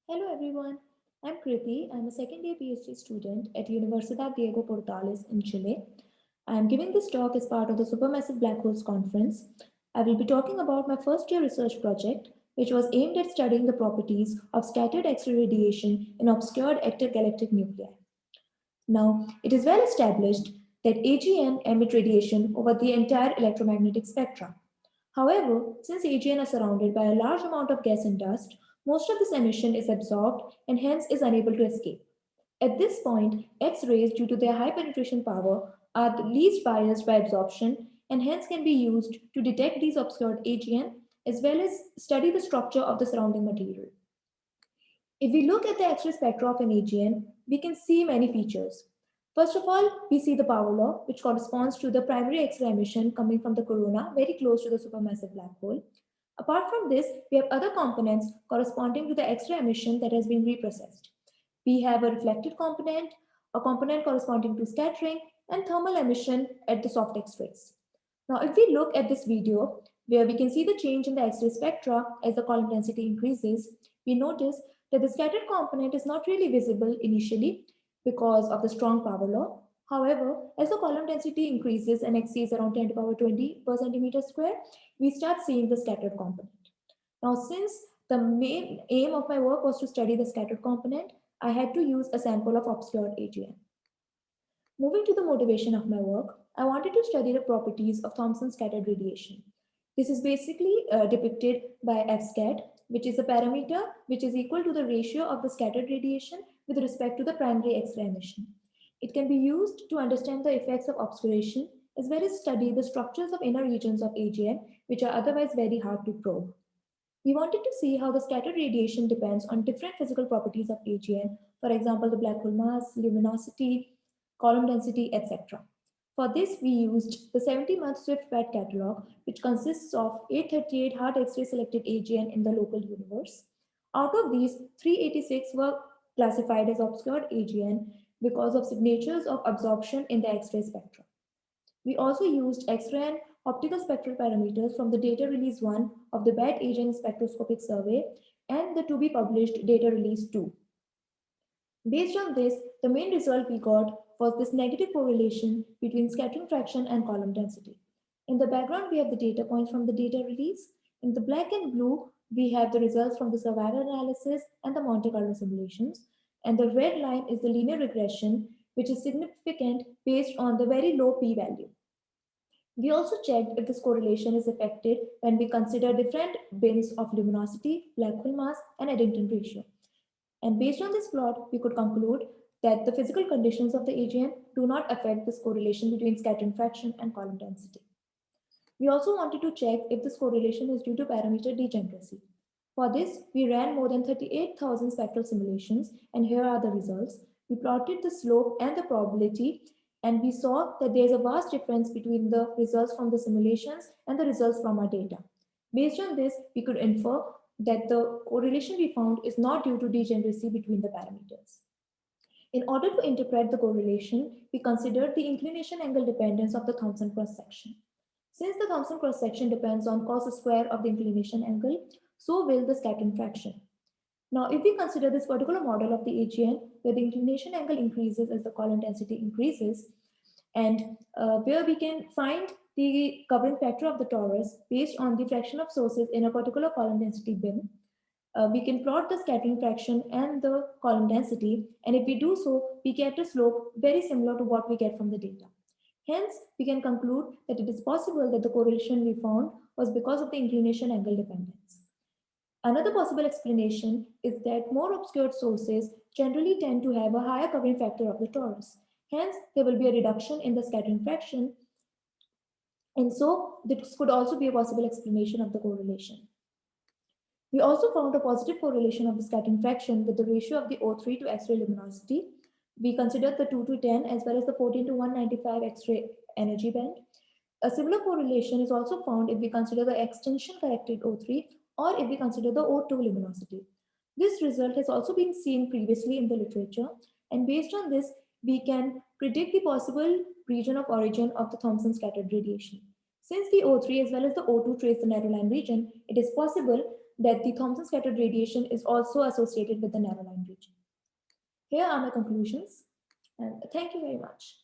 Hello everyone, I'm Kriti. I'm a second year PhD student at Universidad Diego Portales in Chile. I am giving this talk as part of the Supermassive Black Holes Conference. I will be talking about my first year research project, which was aimed at studying the properties of scattered X-ray radiation in obscured extragalactic nuclei. Now, it is well established that AGN emit radiation over the entire electromagnetic spectrum. However, since AGN are surrounded by a large amount of gas and dust, most of this emission is absorbed and hence is unable to escape. At this point, X rays, due to their high penetration power, are the least biased by absorption and hence can be used to detect these obscured AGN as well as study the structure of the surrounding material. If we look at the X-ray spectra of an AGN, we can see many features. First of all, we see the power law, which corresponds to the primary X-ray emission coming from the corona, very close to the supermassive black hole. Apart from this, we have other components corresponding to the X-ray emission that has been reprocessed. We have a reflected component, a component corresponding to scattering, and thermal emission at the soft X-rays. Now, if we look at this video, where we can see the change in the X-ray spectra as the column density increases, we notice that the scattered component is not really visible initially because of the strong power law. However, as the column density increases and exceeds around 10 to the power 20 per centimeter square, we start seeing the scattered component. Now, since the main aim of my work was to study the scattered component, I had to use a sample of obscured AGN. Moving to the motivation of my work, I wanted to study the properties of Thomson scattered radiation. This is basically depicted by Fscat, which is a parameter which is equal to the ratio of the scattered radiation with respect to the primary X-ray emission. It can be used to understand the effects of obscuration as well as study the structures of inner regions of AGN, which are otherwise very hard to probe. We wanted to see how the scattered radiation depends on different physical properties of AGN, for example, the black hole mass, luminosity, column density, etc. For this, we used the 70-month SwiftPAT catalog, which consists of 838 hard X-ray selected AGN in the local universe. Out of these, 386 were classified as obscured AGN because of signatures of absorption in the X-ray spectrum. We also used X-ray and optical spectral parameters from the data release 1 of the BAT AGN spectroscopic survey and the to be published data release 2. Based on this, the main result we got was this negative correlation between scattering fraction and column density. In the background, we have the data points from the data release. In the black and blue, we have the results from the survivor analysis and the Monte Carlo simulations. And the red line is the linear regression, which is significant based on the very low p-value. We also checked if this correlation is affected when we consider different bins of luminosity, black hole mass, and Eddington ratio. And based on this plot, we could conclude that the physical conditions of the AGN do not affect this correlation between scattering fraction and column density. We also wanted to check if this correlation is due to parameter degeneracy. For this, we ran more than 38,000 spectral simulations, and here are the results. We plotted the slope and the probability, and we saw that there is a vast difference between the results from the simulations and the results from our data. Based on this, we could infer that the correlation we found is not due to degeneracy between the parameters. In order to interpret the correlation, we considered the inclination angle dependence of the Thomson cross-section. Since the Thomson cross-section depends on cos square of the inclination angle, so will the scattering fraction. Now, if we consider this particular model of the AGN, where the inclination angle increases as the column density increases, and where we can find the covering factor of the torus based on the fraction of sources in a particular column density bin, we can plot the scattering fraction and the column density, and if we do so, we get a slope very similar to what we get from the data. Hence, we can conclude that it is possible that the correlation we found was because of the inclination angle dependence. Another possible explanation is that more obscured sources generally tend to have a higher covering factor of the torus. Hence, there will be a reduction in the scattering fraction, and so this could also be a possible explanation of the correlation. We also found a positive correlation of the scattering fraction with the ratio of the O3 to X-ray luminosity. We considered the 2 to 10 as well as the 14 to 195 X-ray energy band. A similar correlation is also found if we consider the extension corrected O3 or if we consider the O2 luminosity. This result has also been seen previously in the literature, and based on this, we can predict the possible region of origin of the Thomson scattered radiation. Since the O3 as well as the O2 trace the narrow line region, it is possible that the Thomson scattered radiation is also associated with the narrow line region. Here are my conclusions, and thank you very much.